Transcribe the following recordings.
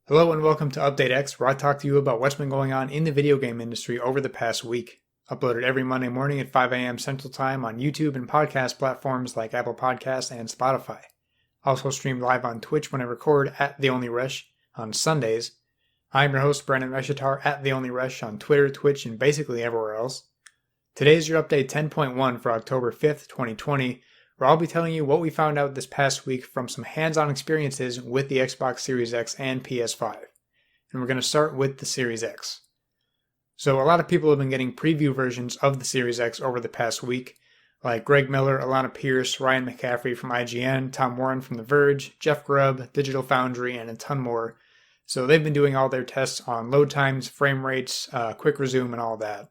Hello and welcome to Update X, where I talk to you about what's been going on in the video game industry over the past week. Uploaded every Monday morning at 5 a.m. Central Time on YouTube and podcast platforms like Apple Podcasts and Spotify. Also streamed live on Twitch when I record at The Only Rush on Sundays. I'm your host, Brandon Reshitar at The Only Rush on Twitter, Twitch, and basically everywhere else. Today is your update 10.1 for October 5th, 2020, where I'll be telling you what we found out this past week from some hands-on experiences with the Xbox Series X and PS5. And we're going to start with the Series X. So a lot of people have been getting preview versions of the Series X over the past week, like Greg Miller, Alana Pierce, Ryan McCaffrey from IGN, Tom Warren from The Verge, Jeff Grubb, Digital Foundry, and a ton more. So they've been doing all their tests on load times, frame rates, quick resume, and all that.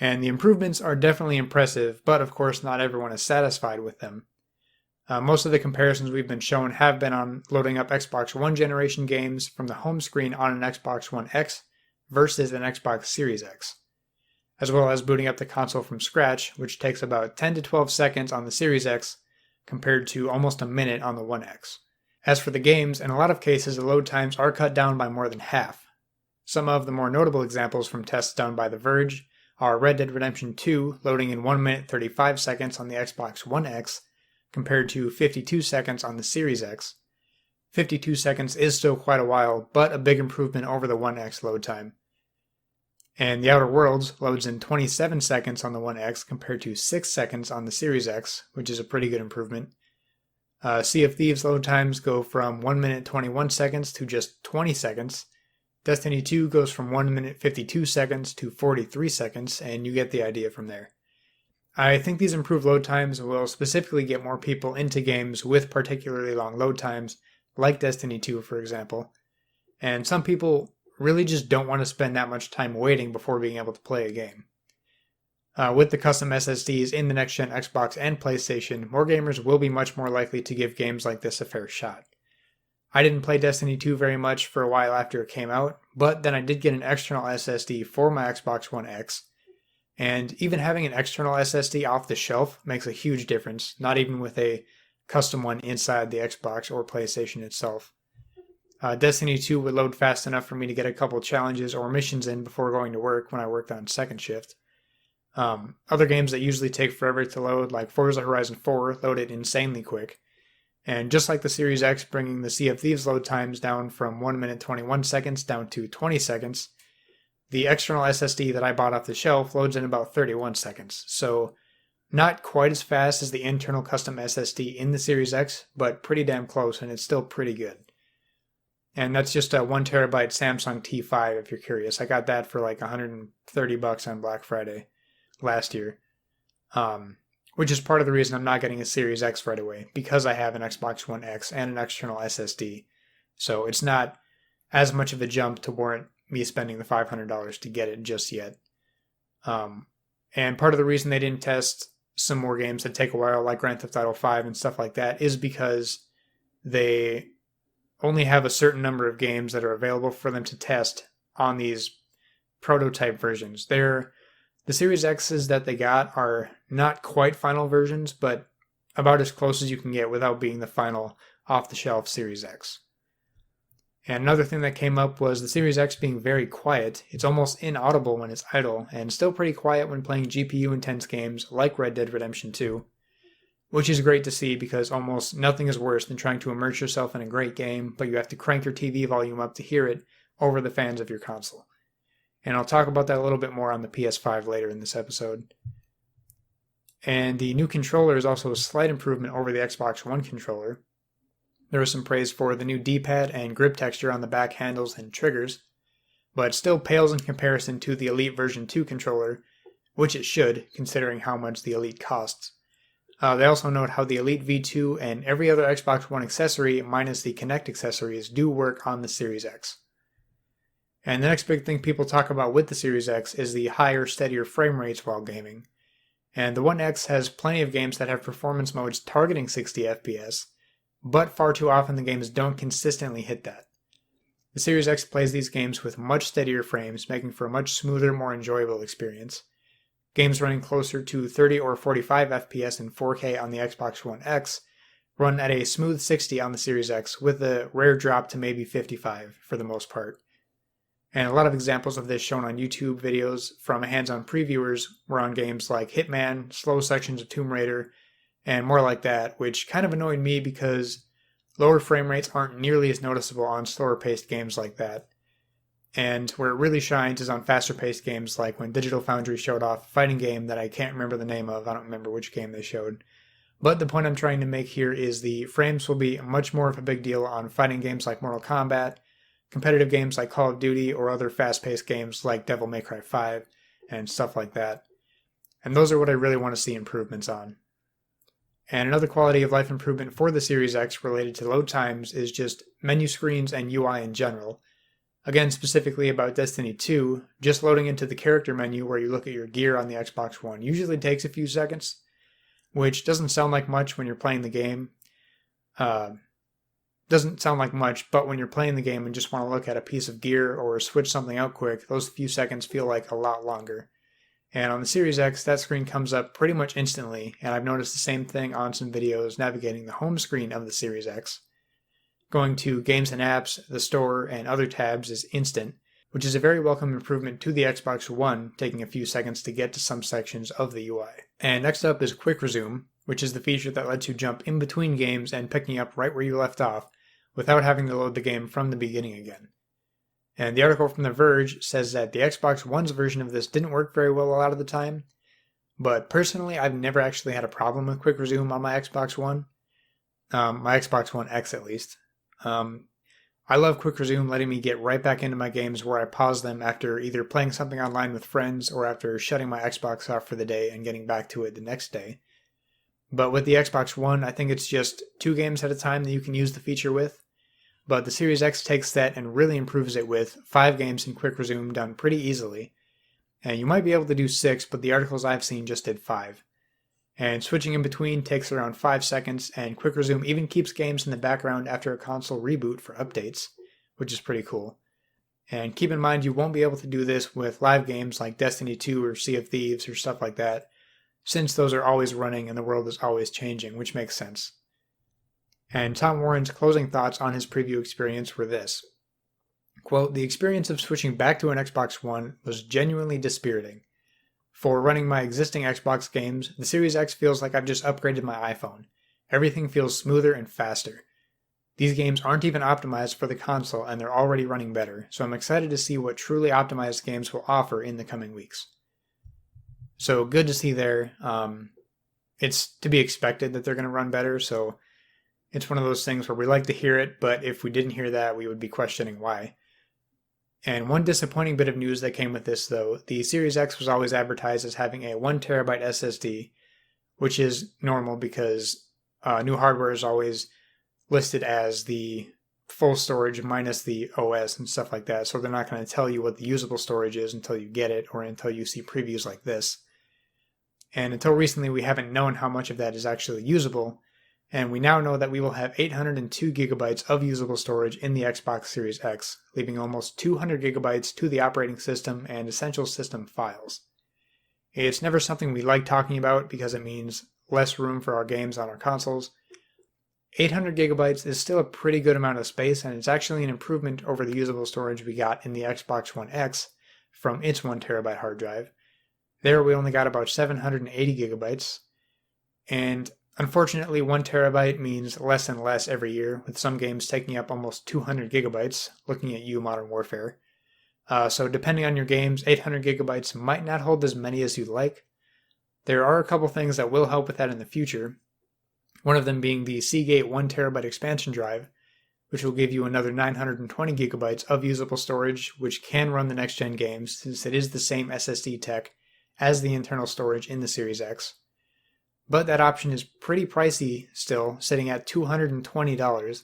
And the improvements are definitely impressive, but of course not everyone is satisfied with them. Most of the comparisons we've been shown have been on loading up Xbox One generation games from the home screen on an Xbox One X versus an Xbox Series X, as well as booting up the console from scratch, which takes about 10 to 12 seconds on the Series X compared to almost a minute on the One X. As for the games, in a lot of cases the load times are cut down by more than half. Some of the more notable examples from tests done by The Verge are Red Dead Redemption 2 loading in 1 minute 35 seconds on the Xbox One X compared to 52 seconds on the Series X. 52 seconds is still quite a while, but a big improvement over the One X load time. And The Outer Worlds loads in 27 seconds on the One X compared to 6 seconds on the Series X, which is a pretty good improvement. Sea of Thieves load times go from 1 minute 21 seconds to just 20 seconds. Destiny 2 goes from 1 minute 52 seconds to 43 seconds, and you get the idea from there. I think these improved load times will specifically get more people into games with particularly long load times, like Destiny 2 for example, and some people really just don't want to spend that much time waiting before being able to play a game. With the custom SSDs in the next-gen Xbox and PlayStation, more gamers will be much more likely to give games like this a fair shot. I didn't play Destiny 2 very much for a while after it came out, but then I did get an external SSD for my Xbox One X, and even having an external SSD off the shelf makes a huge difference, not even with a custom one inside the Xbox or PlayStation itself. Destiny 2 would load fast enough for me to get a couple challenges or missions in before going to work when I worked on second shift. Other games that usually take forever to load, like Forza Horizon 4, loaded insanely quick. And just like the Series X bringing the Sea of Thieves load times down from 1 minute 21 seconds down to 20 seconds, the external SSD that I bought off the shelf loads in about 31 seconds. So not quite as fast as the internal custom SSD in the Series X, but pretty damn close, and it's still pretty good. And that's just a 1 terabyte Samsung T5 if you're curious. I got that for like $130 on Black Friday last year. Which is part of the reason I'm not getting a Series X right away, because I have an Xbox One X and an external SSD. So it's not as much of a jump to warrant me spending the $500 to get it just yet. And part of the reason they didn't test some more games that take a while, like Grand Theft Auto 5 and stuff like that, is because they only have a certain number of games that are available for them to test on these prototype versions. The Series X's that they got are not quite final versions, but about as close as you can get without being the final off-the-shelf Series X. And another thing that came up was the Series X being very quiet. It's almost inaudible when it's idle, and still pretty quiet when playing GPU-intense games like Red Dead Redemption 2, which is great to see because almost nothing is worse than trying to immerse yourself in a great game, but you have to crank your TV volume up to hear it over the fans of your console. And I'll talk about that a little bit more on the PS5 later in this episode. And the new controller is also a slight improvement over the Xbox One controller. There was some praise for the new D-pad and grip texture on the back handles and triggers, but still pales in comparison to the Elite version 2 controller, which it should, considering how much the Elite costs. They also note how the Elite V2 and every other Xbox One accessory, minus the Kinect accessories, do work on the Series X. And the next big thing people talk about with the Series X is the higher, steadier frame rates while gaming. And the One X has plenty of games that have performance modes targeting 60 FPS, but far too often the games don't consistently hit that. The Series X plays these games with much steadier frames, making for a much smoother, more enjoyable experience. Games running closer to 30 or 45 FPS in 4K on the Xbox One X run at a smooth 60 on the Series X with a rare drop to maybe 55 for the most part. And a lot of examples of this shown on YouTube videos from hands-on previewers were on games like Hitman, slow sections of Tomb Raider, and more like that, which kind of annoyed me because lower frame rates aren't nearly as noticeable on slower paced games like that. And where it really shines is on faster paced games like when Digital Foundry showed off a fighting game that I can't remember the name of. I don't remember which game they showed. But the point I'm trying to make here is the frames will be much more of a big deal on fighting games like Mortal Kombat, competitive games like Call of Duty, or other fast-paced games like Devil May Cry 5, and stuff like that. And those are what I really want to see improvements on. And another quality of life improvement for the Series X related to load times is just menu screens and UI in general. Again, specifically about Destiny 2, just loading into the character menu where you look at your gear on the Xbox One usually takes a few seconds, which doesn't sound like much when you're playing the game. Doesn't sound like much, but when you're playing the game and just want to look at a piece of gear or switch something out quick, those few seconds feel like a lot longer. And on the Series X, that screen comes up pretty much instantly, and I've noticed the same thing on some videos navigating the home screen of the Series X. Going to Games and Apps, the store, and other tabs is instant, which is a very welcome improvement to the Xbox One, taking a few seconds to get to some sections of the UI. And next up is Quick Resume, which is the feature that lets you jump in between games and picking up right where you left off, without having to load the game from the beginning again. And the article from The Verge says that the Xbox One's version of this didn't work very well a lot of the time, but personally I've never actually had a problem with Quick Resume on my Xbox One. My Xbox One X at least. I love Quick Resume letting me get right back into my games where I pause them after either playing something online with friends or after shutting my Xbox off for the day and getting back to it the next day. But with the Xbox One, I think it's just 2 games at a time that you can use the feature with. But the Series X takes that and really improves it with 5 games in Quick Resume done pretty easily. And you might be able to do 6, but the articles I've seen just did 5. And switching in between takes around 5 seconds, and Quick Resume even keeps games in the background after a console reboot for updates, which is pretty cool. And keep in mind you won't be able to do this with live games like Destiny 2 or Sea of Thieves or stuff like that, since those are always running and the world is always changing, which makes sense. And Tom Warren's closing thoughts on his preview experience were this. Quote, "The experience of switching back to an Xbox One was genuinely dispiriting. For running my existing Xbox games, the Series X feels like I've just upgraded my iPhone. Everything feels smoother and faster. These games aren't even optimized for the console and they're already running better, so I'm excited to see what truly optimized games will offer in the coming weeks." So good to see there. It's to be expected that they're going to run better, so it's one of those things where we like to hear it, but if we didn't hear that, we would be questioning why. And one disappointing bit of news that came with this, though, the Series X was always advertised as having a 1TB SSD, which is normal because new hardware is always listed as the full storage minus the OS and stuff like that, so they're not going to tell you what the usable storage is until you get it or until you see previews like this. And until recently, we haven't known how much of that is actually usable, and we now know that we will have 802 gigabytes of usable storage in the Xbox Series X, leaving almost 200 gigabytes to the operating system and essential system files. It's never something we like talking about because it means less room for our games on our consoles. 800 gigabytes is still a pretty good amount of space, and it's actually an improvement over the usable storage we got in the Xbox One X from its 1TB hard drive. There we only got about 780 gigabytes, and unfortunately 1TB means less and less every year, with some games taking up almost 200 gigabytes, looking at you, Modern Warfare. So depending on your games, 800 gigabytes might not hold as many as you'd like. There are a couple things that will help with that in the future, one of them being the Seagate 1TB expansion drive, which will give you another 920 gigabytes of usable storage, which can run the next-gen games, since it is the same SSD tech as the internal storage in the Series X. But that option is pretty pricey still, sitting at $220,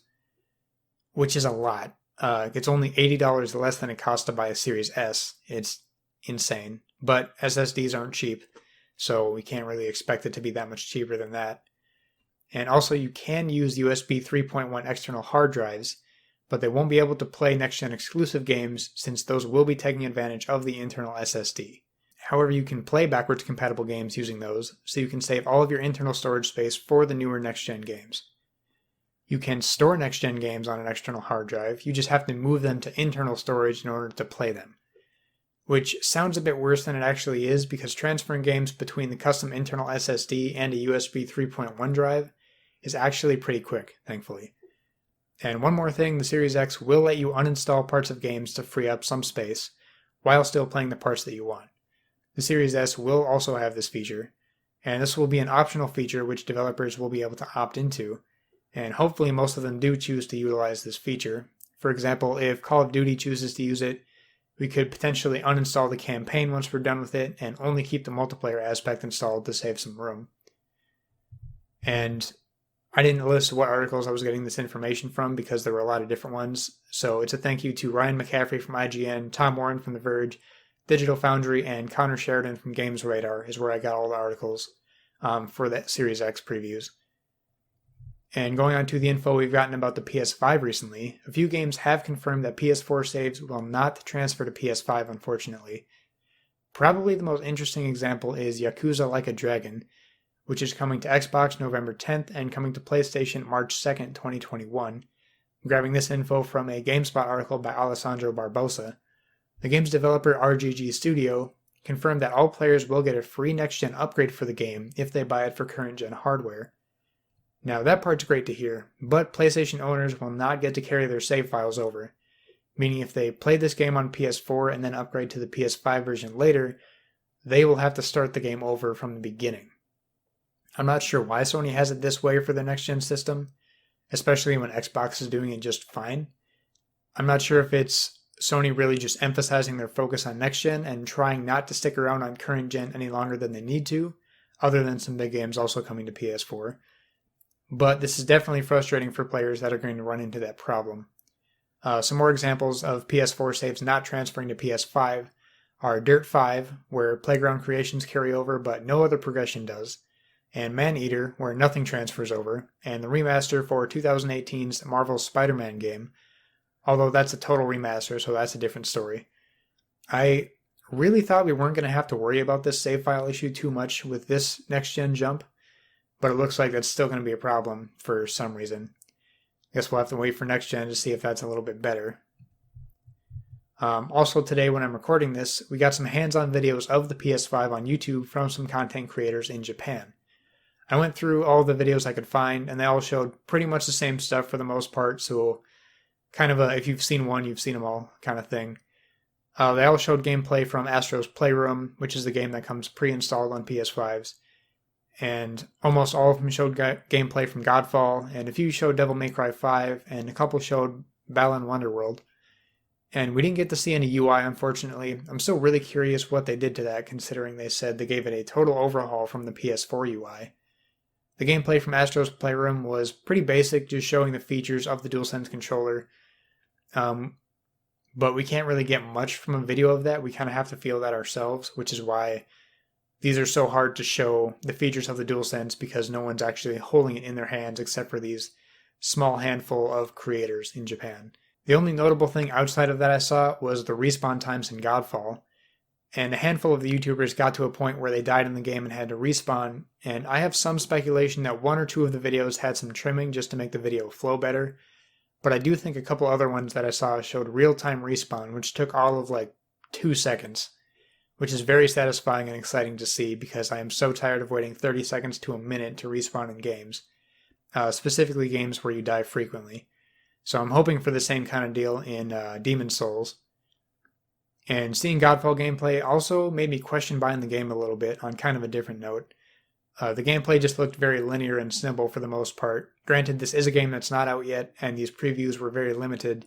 which is a lot. It's only $80 less than it costs to buy a Series S. It's insane. But SSDs aren't cheap, so we can't really expect it to be that much cheaper than that. And also you can use USB 3.1 external hard drives, but they won't be able to play next-gen exclusive games since those will be taking advantage of the internal SSD. However, you can play backwards compatible games using those, so you can save all of your internal storage space for the newer next-gen games. You can store next-gen games on an external hard drive, you just have to move them to internal storage in order to play them. Which sounds a bit worse than it actually is, because transferring games between the custom internal SSD and a USB 3.1 drive is actually pretty quick, thankfully. And one more thing, the Series X will let you uninstall parts of games to free up some space, while still playing the parts that you want. The Series S will also have this feature, and this will be an optional feature which developers will be able to opt into, and hopefully most of them do choose to utilize this feature. For example, if Call of Duty chooses to use it, we could potentially uninstall the campaign once we're done with it and only keep the multiplayer aspect installed to save some room. And I didn't list what articles I was getting this information from because there were a lot of different ones, so it's a thank you to Ryan McCaffrey from IGN, Tom Warren from The Verge, Digital Foundry, and Connor Sheridan from Games Radar is where I got all the articles for that Series X previews. And going on to the info we've gotten about the PS5 recently, a few games have confirmed that PS4 saves will not transfer to PS5, unfortunately. Probably the most interesting example is Yakuza Like a Dragon, which is coming to Xbox November 10th and coming to PlayStation March 2nd, 2021. I'm grabbing this info from a GameSpot article by Alessandro Barbosa. The game's developer RGG Studio confirmed that all players will get a free next-gen upgrade for the game if they buy it for current-gen hardware. Now that part's great to hear, but PlayStation owners will not get to carry their save files over, meaning if they play this game on PS4 and then upgrade to the PS5 version later, they will have to start the game over from the beginning. I'm not sure why Sony has it this way for the next-gen system, especially when Xbox is doing it just fine. I'm not sure if it's Sony really just emphasizing their focus on next-gen and trying not to stick around on current-gen any longer than they need to, other than some big games also coming to PS4. But this is definitely frustrating for players that are going to run into that problem. Some more examples of PS4 saves not transferring to PS5 are Dirt 5, where Playground Creations carry over but no other progression does, and Maneater, where nothing transfers over, and the remaster for 2018's Marvel's Spider-Man game, although that's a total remaster, so that's a different story. I really thought we weren't going to have to worry about this save file issue too much with this next-gen jump, but it looks like that's still going to be a problem for some reason. Guess we'll have to wait for next gen to see if that's a little bit better. Also today when I'm recording this, we got some hands-on videos of the PS5 on YouTube from some content creators in Japan. I went through all the videos I could find, and they all showed pretty much the same stuff for the most part, so kind of a if you've seen one, you've seen them all kind of thing. They all showed gameplay from Astro's Playroom, which is the game that comes pre-installed on PS5s. And almost all of them showed gameplay from Godfall, and a few showed Devil May Cry 5, and a couple showed Balan Wonderworld. And we didn't get to see any UI, unfortunately. I'm still really curious what they did to that, considering they said they gave it a total overhaul from the PS4 UI. The gameplay from Astro's Playroom was pretty basic, just showing the features of the DualSense controller. But we can't really get much from a video of that. We kind of have to feel that ourselves, which is why these are so hard to show the features of the DualSense, because no one's actually holding it in their hands except for these small handful of creators in Japan. The only notable thing outside of that I saw was the respawn times in Godfall, and a handful of the YouTubers got to a point where they died in the game and had to respawn, and I have some speculation that one or two of the videos had some trimming just to make the video flow better, but I do think a couple other ones that I saw showed real-time respawn, which took all of like 2 seconds. Which is very satisfying and exciting to see because I am so tired of waiting 30 seconds to a minute to respawn in games, specifically games where you die frequently. So I'm hoping for the same kind of deal in Demon's Souls. And seeing Godfall gameplay also made me question buying the game a little bit on kind of a different note. The gameplay just looked very linear and simple for the most part. Granted, this is a game that's not out yet, and these previews were very limited,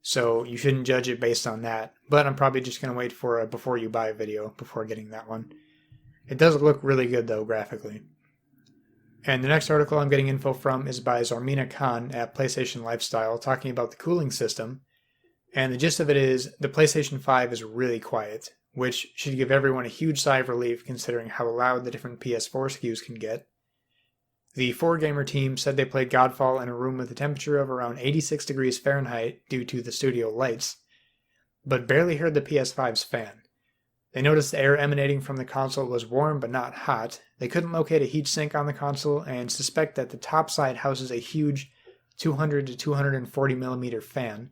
so you shouldn't judge it based on that, but I'm probably just going to wait for a before you buy video before getting that one. It does look really good though, graphically. And the next article I'm getting info from is by Zormina Khan at PlayStation Lifestyle, talking about the cooling system, and the gist of it is the PlayStation 5 is really quiet, which should give everyone a huge sigh of relief considering how loud the different PS4 SKUs can get. The 4Gamer team said they played Godfall in a room with a temperature of around 86 degrees Fahrenheit due to the studio lights, but barely heard the PS5's fan. They noticed the air emanating from the console was warm but not hot. They couldn't locate a heatsink on the console and suspect that the top side houses a huge 200 to 240 millimeter fan.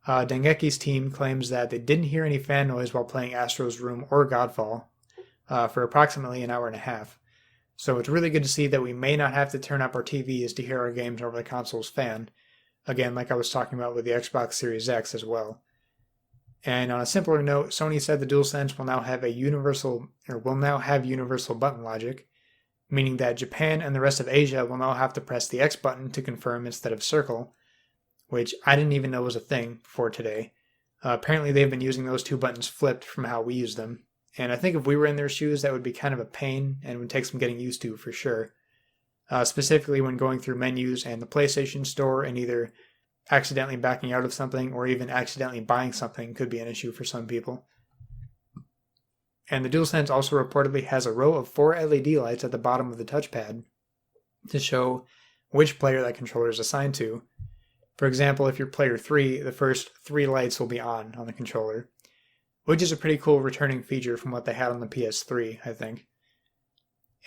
Dengeki's team claims that they didn't hear any fan noise while playing Astro's Room or Godfall for approximately an hour and a half. So it's really good to see that we may not have to turn up our TVs to hear our games over the console's fan. Again, like I was talking about with the Xbox Series X as well. And on a simpler note, Sony said the DualSense will now have universal button logic, meaning that Japan and the rest of Asia will now have to press the X button to confirm instead of circle, which I didn't even know was a thing before today. Apparently they've been using those two buttons flipped from how we use them, and I think if we were in their shoes that would be kind of a pain and would take some getting used to for sure. Specifically when going through menus and the PlayStation Store and either accidentally backing out of something or even accidentally buying something could be an issue for some people. And the DualSense also reportedly has a row of 4 LED lights at the bottom of the touchpad to show which player that controller is assigned to. For example, if you're player 3, the first 3 lights will be on the controller, which is a pretty cool returning feature from what they had on the PS3, I think.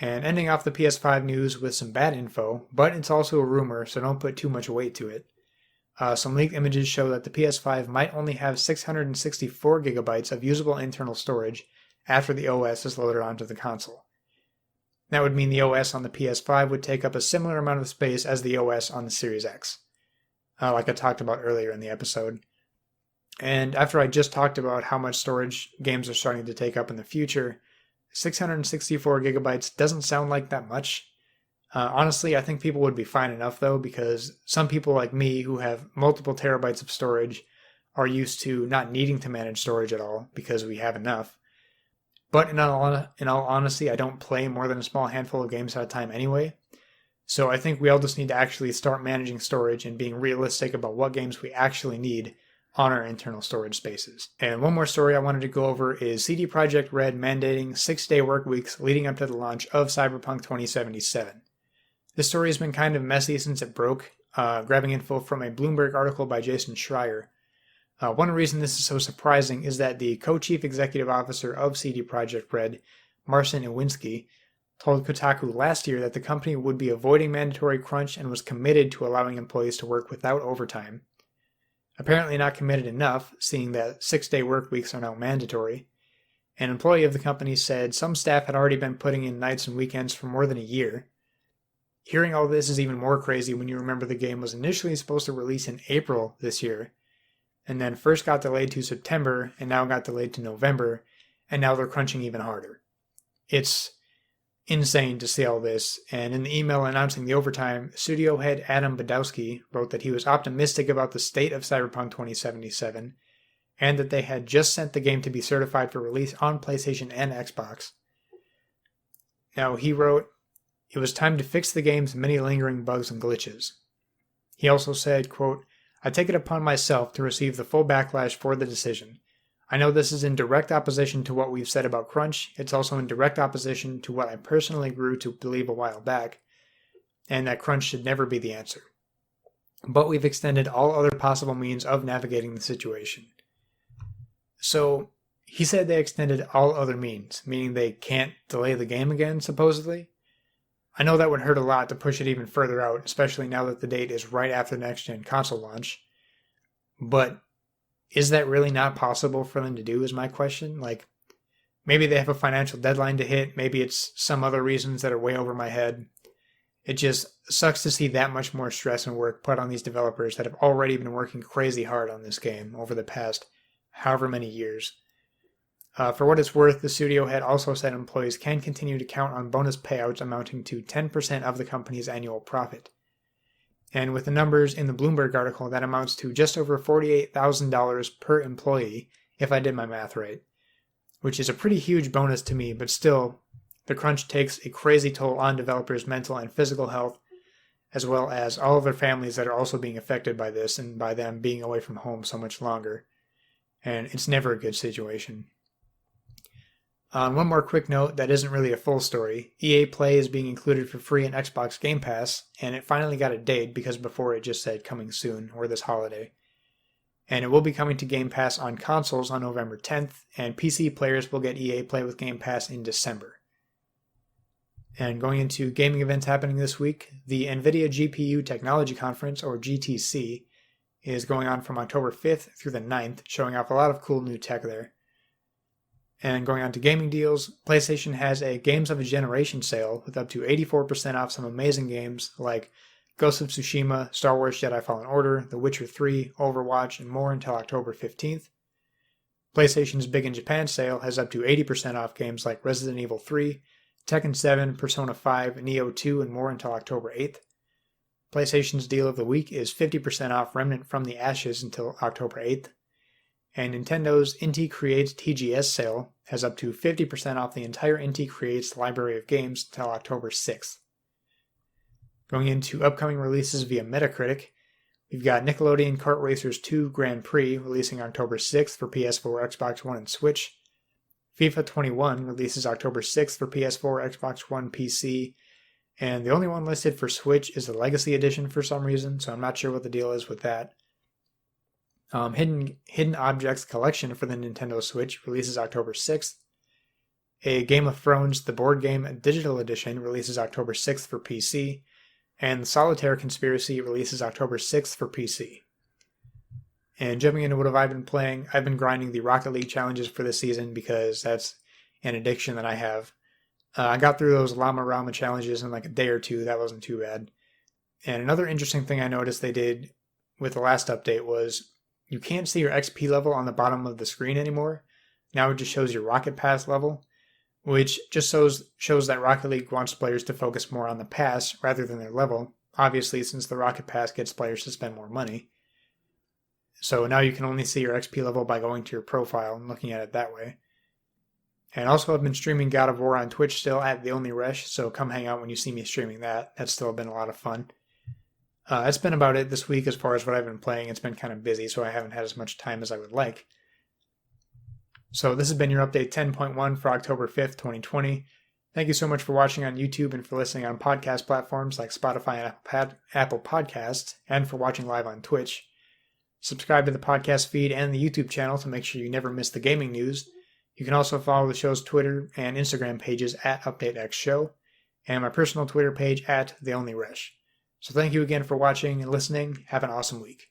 And ending off the PS5 news with some bad info, but it's also a rumor, so don't put too much weight to it. Some leaked images show that the PS5 might only have 664 gigabytes of usable internal storage after the OS is loaded onto the console. That would mean the OS on the PS5 would take up a similar amount of space as the OS on the Series X, like I talked about earlier in the episode. And after I just talked about how much storage games are starting to take up in the future, 664 gigabytes doesn't sound like that much. Honestly, I think people would be fine enough though, because some people like me who have multiple terabytes of storage are used to not needing to manage storage at all because we have enough. But in all honesty, I don't play more than a small handful of games at a time anyway. So I think we all just need to actually start managing storage and being realistic about what games we actually need on our internal storage spaces. And one more story I wanted to go over is CD Projekt Red mandating 6-day work weeks leading up to the launch of Cyberpunk 2077. This story has been kind of messy since it broke, grabbing info from a Bloomberg article by Jason Schreier. One reason this is so surprising is that the co-chief executive officer of CD Projekt Red, Marcin Iwinski, told Kotaku last year that the company would be avoiding mandatory crunch and was committed to allowing employees to work without overtime. Apparently not committed enough, seeing that 6-day work weeks are now mandatory. An employee of the company said some staff had already been putting in nights and weekends for more than a year. Hearing all this is even more crazy when you remember the game was initially supposed to release in April this year, and then first got delayed to September, and now got delayed to November, and now they're crunching even harder. It's insane to see all this, and in the email announcing the overtime, studio head Adam Badowski wrote that he was optimistic about the state of Cyberpunk 2077, and that they had just sent the game to be certified for release on PlayStation and Xbox. Now, he wrote, "It was time to fix the game's many lingering bugs and glitches." He also said, quote, "I take it upon myself to receive the full backlash for the decision. I know this is in direct opposition to what we've said about crunch. It's also in direct opposition to what I personally grew to believe a while back, and that crunch should never be the answer. But we've extended all other possible means of navigating the situation." So, he said they extended all other means, meaning they can't delay the game again, supposedly? I know that would hurt a lot to push it even further out, especially now that the date is right after the next-gen console launch. But is that really not possible for them to do is my question? Like, maybe they have a financial deadline to hit, maybe it's some other reasons that are way over my head. It just sucks to see that much more stress and work put on these developers that have already been working crazy hard on this game over the past however many years. For what it's worth, the studio head also said employees can continue to count on bonus payouts amounting to 10% of the company's annual profit. And with the numbers in the Bloomberg article, that amounts to just over $48,000 per employee, if I did my math right, which is a pretty huge bonus to me, but still, the crunch takes a crazy toll on developers' mental and physical health, as well as all of their families that are also being affected by this and by them being away from home so much longer. And it's never a good situation. One more quick note that isn't really a full story. EA Play is being included for free in Xbox Game Pass, and it finally got a date because before it just said coming soon or this holiday. And it will be coming to Game Pass on consoles on November 10th, and PC players will get EA Play with Game Pass in December. And going into gaming events happening this week, the NVIDIA GPU Technology Conference, or GTC, is going on from October 5th through the 9th, showing off a lot of cool new tech there. And going on to gaming deals, PlayStation has a Games of a Generation sale with up to 84% off some amazing games like Ghost of Tsushima, Star Wars Jedi Fallen Order, The Witcher 3, Overwatch, and more until October 15th. PlayStation's Big in Japan sale has up to 80% off games like Resident Evil 3, Tekken 7, Persona 5, Neo 2, and more until October 8th. PlayStation's deal of the week is 50% off Remnant from the Ashes until October 8th. And Nintendo's Inti Creates TGS sale has up to 50% off the entire Inti Creates library of games until October 6th. Going into upcoming releases via Metacritic, we've got Nickelodeon Kart Racers 2 Grand Prix releasing October 6th for PS4, Xbox One, and Switch. FIFA 21 releases October 6th for PS4, Xbox One, PC, and the only one listed for Switch is the Legacy Edition for some reason, so I'm not sure what the deal is with that. Hidden Objects Collection for the Nintendo Switch releases October 6th. A Game of Thrones The Board Game Digital Edition releases October 6th for PC. And the Solitaire Conspiracy releases October 6th for PC. And jumping into what have I been playing, I've been grinding the Rocket League challenges for this season because that's an addiction that I have. I got through those Llama Rama challenges in like a day or two. That wasn't too bad. And another interesting thing I noticed they did with the last update was you can't see your XP level on the bottom of the screen anymore. Now it just shows your Rocket Pass level, which just shows that Rocket League wants players to focus more on the pass rather than their level, obviously since the Rocket Pass gets players to spend more money. So now you can only see your XP level by going to your profile and looking at it that way. And also I've been streaming God of War on Twitch still at The Only Resh, so come hang out when you see me streaming that. That's still been a lot of fun. That's been about it this week as far as what I've been playing. It's been kind of busy, so I haven't had as much time as I would like. So this has been your update 10.1 for October 5th, 2020. Thank you so much for watching on YouTube and for listening on podcast platforms like Spotify and Apple Podcasts, and for watching live on Twitch. Subscribe to the podcast feed and the YouTube channel to make sure you never miss the gaming news. You can also follow the show's Twitter and Instagram pages at UpdateXShow, and my personal Twitter page at TheOnlyResh. So thank you again for watching and listening. Have an awesome week.